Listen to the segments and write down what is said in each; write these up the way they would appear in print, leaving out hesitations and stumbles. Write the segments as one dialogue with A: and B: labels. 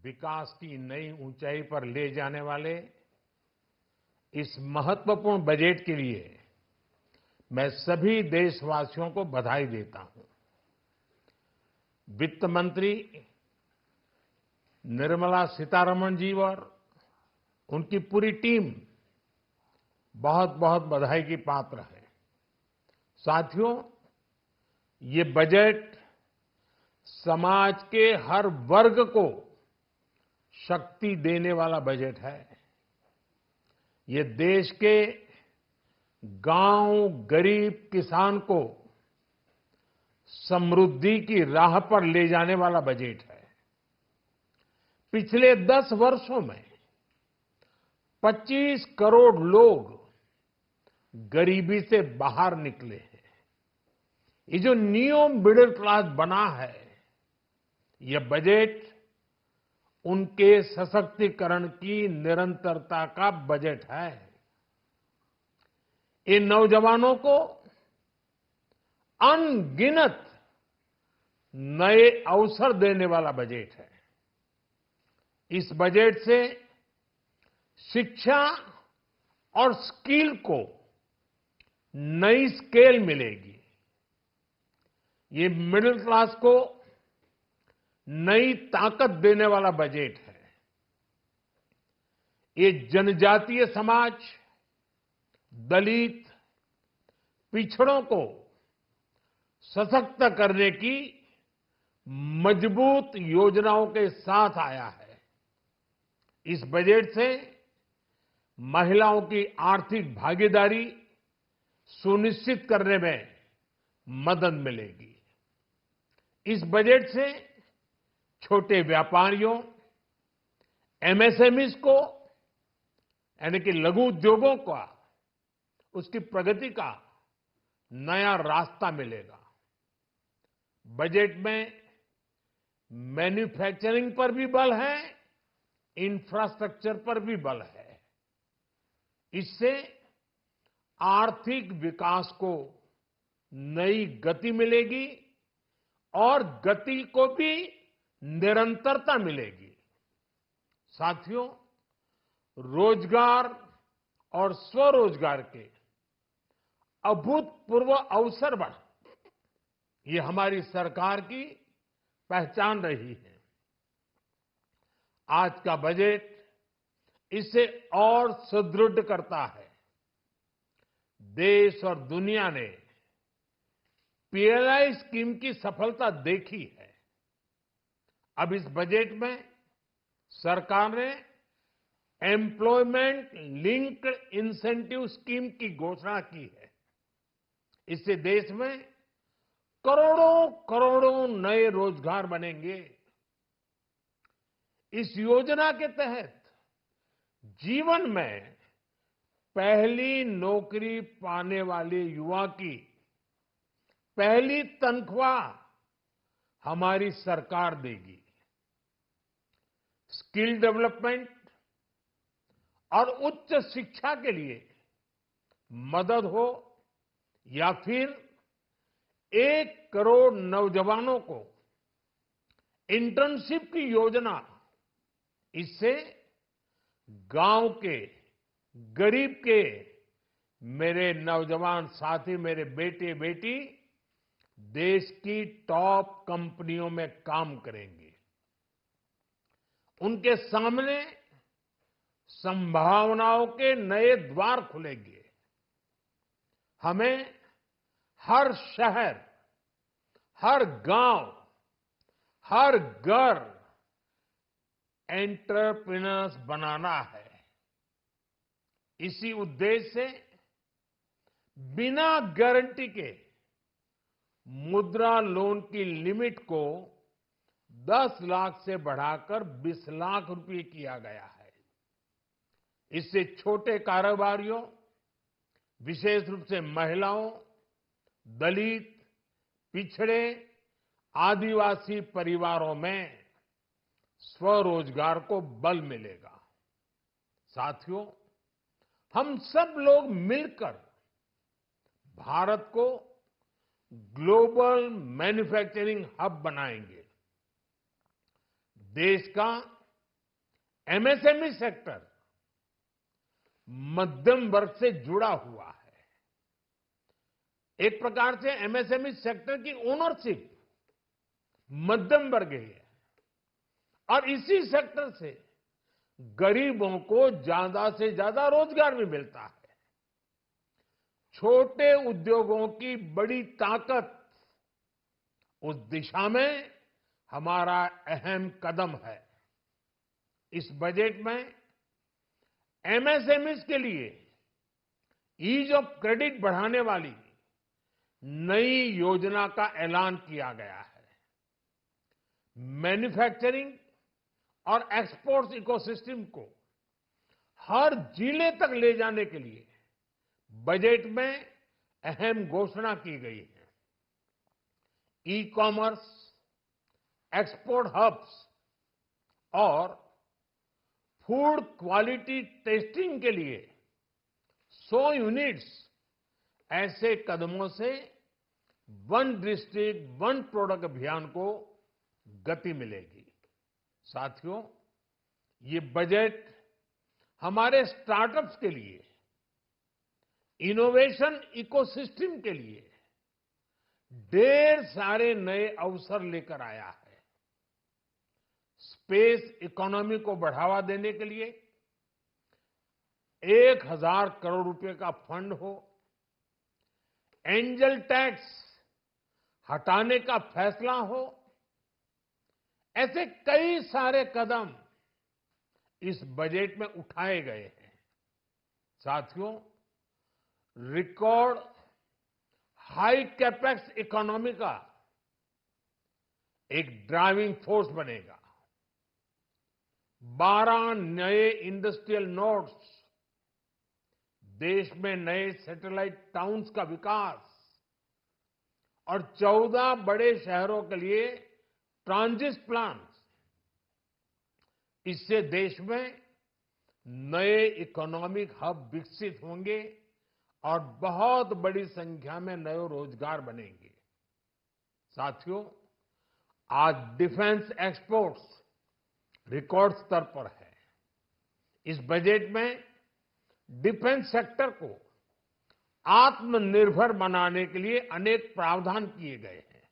A: विकास की नई ऊंचाई पर ले जाने वाले इस महत्वपूर्ण बजट के लिए मैं सभी देशवासियों को बधाई देता हूं। वित्त मंत्री निर्मला सीतारमण जी और उनकी पूरी टीम बहुत बहुत बधाई की पात्र है। साथियों, ये बजट समाज के हर वर्ग को शक्ति देने वाला बजट है। ये देश के गांव, गरीब किसान को समृद्धि की राह पर ले जाने वाला बजट है। पिछले 10 वर्षों में 25 करोड़ लोग गरीबी से बाहर निकले हैं। ये जो न्यू मिडिल क्लास बना है, यह बजट उनके सशक्तिकरण की निरंतरता का बजट है। इन नौजवानों को अनगिनत नए अवसर देने वाला बजट है। इस बजट से शिक्षा और स्किल को नई स्केल मिलेगी। ये मिडिल क्लास को नई ताकत देने वाला बजट है। ये जनजातीय समाज, दलित, पिछड़ों को सशक्त करने की मजबूत योजनाओं के साथ आया है। इस बजट से महिलाओं की आर्थिक भागीदारी सुनिश्चित करने में मदद मिलेगी। इस बजट से छोटे व्यापारियों, एमएसएमईज को यानी कि लघु उद्योगों का उसकी प्रगति का नया रास्ता मिलेगा। बजट में मैन्युफैक्चरिंग पर भी बल है, इंफ्रास्ट्रक्चर पर भी बल है। इससे आर्थिक विकास को नई गति मिलेगी और गति को भी निरंतरता मिलेगी। साथियों, रोजगार और स्वरोजगार के अभूतपूर्व अवसर बढ़ ये हमारी सरकार की पहचान रही है। आज का बजट इसे और सुदृढ़ करता है। देश और दुनिया ने पीएलआई स्कीम की सफलता देखी है। अब इस बजट में सरकार ने एम्प्लॉयमेंट लिंक्ड इंसेंटिव स्कीम की घोषणा की है। इससे देश में करोड़ों करोड़ों नए रोजगार बनेंगे। इस योजना के तहत जीवन में पहली नौकरी पाने वाले युवा की पहली तनख्वाह हमारी सरकार देगी। स्किल डेवलपमेंट और उच्च शिक्षा के लिए मदद हो या फिर 1 करोड़ नौजवानों को इंटर्नशिप की योजना, इससे गांव के, गरीब के मेरे नौजवान साथी, मेरे बेटे बेटी देश की टॉप कंपनियों में काम करेंगे। उनके सामने संभावनाओं के नए द्वार खुलेंगे। हमें हर शहर, हर गांव, हर घर एंटरप्रेन्योर्स बनाना है। इसी उद्देश्य से बिना गारंटी के मुद्रा लोन की लिमिट को 10 लाख से बढ़ाकर 20 लाख रुपए किया गया है। इससे छोटे कारोबारियों, विशेष रूप से महिलाओं, दलित, पिछड़े, आदिवासी परिवारों में स्वरोजगार को बल मिलेगा। साथियों, हम सब लोग मिलकर भारत को ग्लोबल मैन्युफैक्चरिंग हब बनाएंगे। देश का एमएसएमई सेक्टर मध्यम वर्ग से जुड़ा हुआ है। एक प्रकार से एमएसएमई सेक्टर की ओनरशिप मध्यम वर्ग ही है और इसी सेक्टर से गरीबों को ज्यादा से ज्यादा रोजगार भी मिलता है। छोटे उद्योगों की बड़ी ताकत, उस दिशा में हमारा अहम कदम है। इस बजट में एमएसएमईज के लिए ईज ऑफ क्रेडिट बढ़ाने वाली नई योजना का ऐलान किया गया है। मैन्युफैक्चरिंग और एक्सपोर्ट्स इकोसिस्टम को हर जिले तक ले जाने के लिए बजट में अहम घोषणा की गई है। ई कॉमर्स, एक्सपोर्ट हब्स और फूड क्वालिटी टेस्टिंग के लिए 100 यूनिट्स, ऐसे कदमों से वन डिस्ट्रिक्ट वन प्रोडक्ट अभियान को गति मिलेगी। साथियों, ये बजट हमारे स्टार्टअप्स के लिए, इनोवेशन इकोसिस्टम के लिए ढेर सारे नए अवसर लेकर आया है। स्पेस इकोनॉमी को बढ़ावा देने के लिए 1000 करोड़ रुपए का फंड हो, एंजल टैक्स हटाने का फैसला हो, ऐसे कई सारे कदम इस बजट में उठाए गए हैं। साथियों, रिकॉर्ड हाई कैपेक्स इकोनॉमी का एक ड्राइविंग फोर्स बनेगा। 12 नए इंडस्ट्रियल नोड्स, देश में नए सैटेलाइट टाउन्स का विकास और 14 बड़े शहरों के लिए ट्रांजिट प्लान, इससे देश में नए इकोनॉमिक हब विकसित होंगे और बहुत बड़ी संख्या में नए रोजगार बनेंगे। साथियों, आज डिफेंस एक्सपोर्ट्स रिकॉर्ड स्तर पर है। इस बजट में डिफेंस सेक्टर को आत्मनिर्भर बनाने के लिए अनेक प्रावधान किए गए हैं।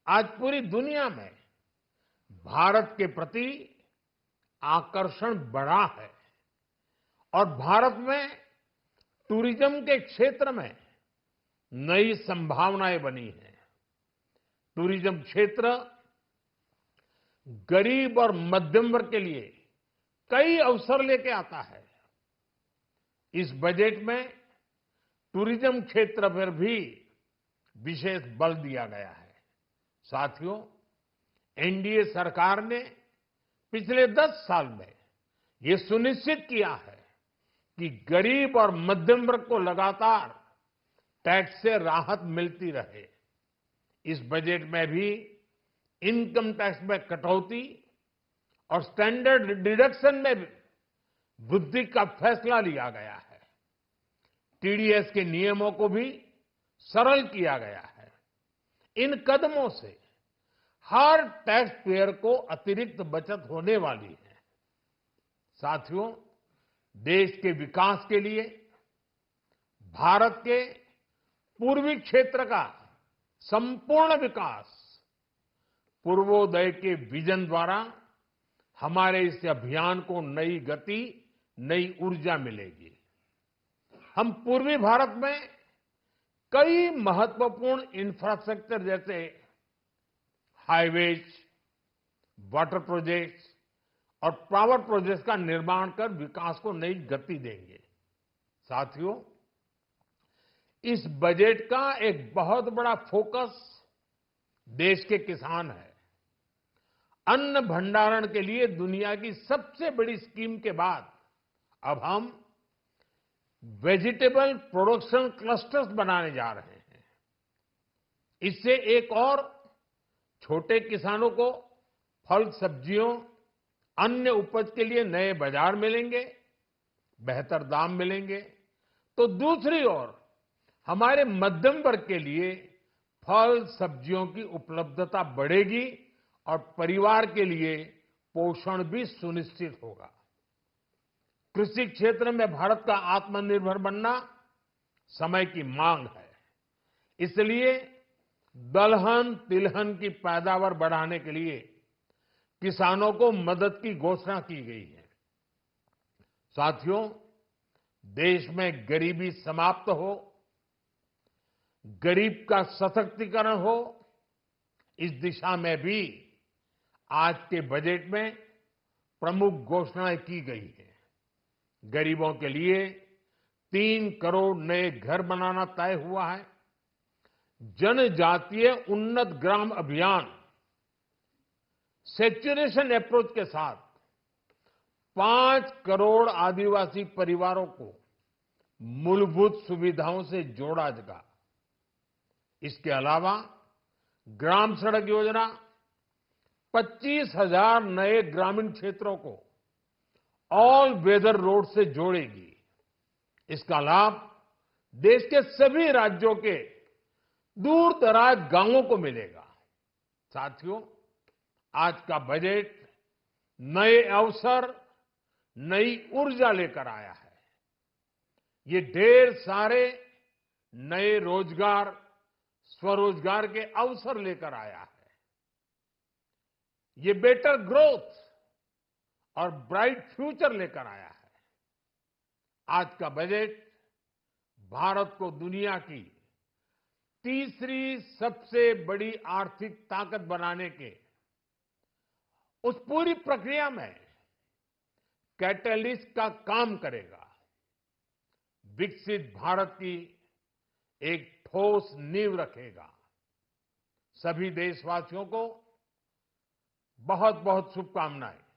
A: आज पूरी दुनिया में भारत के प्रति आकर्षण बढ़ा है और भारत में टूरिज्म के क्षेत्र में नई संभावनाएं बनी हैं। टूरिज्म क्षेत्र गरीब और मध्यम वर्ग के लिए कई अवसर लेके आता है। इस बजट में टूरिज्म क्षेत्र पर भी विशेष बल दिया गया है। साथियों, एनडीए सरकार ने पिछले 10 साल में ये सुनिश्चित किया है कि गरीब और मध्यम वर्ग को लगातार टैक्स से राहत मिलती रहे। इस बजट में भी इनकम टैक्स में कटौती और स्टैंडर्ड डिडक्शन में वृद्धि का फैसला लिया गया है। टीडीएस के नियमों को भी सरल किया गया है। इन कदमों से हर टैक्स पेयर को अतिरिक्त बचत होने वाली है। साथियों, देश के विकास के लिए भारत के पूर्वी क्षेत्र का संपूर्ण विकास पूर्वोदय के विजन द्वारा हमारे इस अभियान को नई गति, नई ऊर्जा मिलेगी। हम पूर्वी भारत में कई महत्वपूर्ण इंफ्रास्ट्रक्चर जैसे हाईवेज, वाटर प्रोजेक्ट्स और पावर प्रोजेक्ट्स का निर्माण कर विकास को नई गति देंगे। साथियों, इस बजट का एक बहुत बड़ा फोकस देश के किसान है। अन्न भंडारण के लिए दुनिया की सबसे बड़ी स्कीम के बाद अब हम वेजिटेबल प्रोडक्शन क्लस्टर्स बनाने जा रहे हैं। इससे एक और छोटे किसानों को फल, सब्जियों, अन्य उपज के लिए नए बाजार मिलेंगे, बेहतर दाम मिलेंगे। तो दूसरी ओर हमारे मध्यम वर्ग के लिए फल, सब्जियों की उपलब्धता बढ़ेगी और परिवार के लिए पोषण भी सुनिश्चित होगा। कृषि क्षेत्र में भारत का आत्मनिर्भर बनना समय की मांग है। इसलिए दलहन तिलहन की पैदावार बढ़ाने के लिए किसानों को मदद की घोषणा की गई है। साथियों, देश में गरीबी समाप्त हो, गरीब का सशक्तिकरण हो, इस दिशा में भी आज के बजट में प्रमुख घोषणाएं की गई हैं। गरीबों के लिए 3 करोड़ नए घर बनाना तय हुआ है। जनजातीय उन्नत ग्राम अभियान सैचुरेशन अप्रोच के साथ 5 करोड़ आदिवासी परिवारों को मूलभूत सुविधाओं से जोड़ा जाएगा। इसके अलावा ग्राम सड़क योजना 25,000 नए ग्रामीण क्षेत्रों को ऑल वेदर रोड से जोड़ेगी। इसका लाभ देश के सभी राज्यों के दूर दराज गांवों को मिलेगा। साथियों, आज का बजट नए अवसर, नई ऊर्जा लेकर आया है। ये ढेर सारे नए रोजगार, स्वरोजगार के अवसर लेकर आया है। ये बेटर ग्रोथ और ब्राइट फ्यूचर लेकर आया है। आज का बजट भारत को दुनिया की तीसरी सबसे बड़ी आर्थिक ताकत बनाने के उस पूरी प्रक्रिया में कैटलिस्ट का काम करेगा। विकसित भारत की एक ठोस नींव रखेगा। सभी देशवासियों को बहुत बहुत शुभकामनाएं।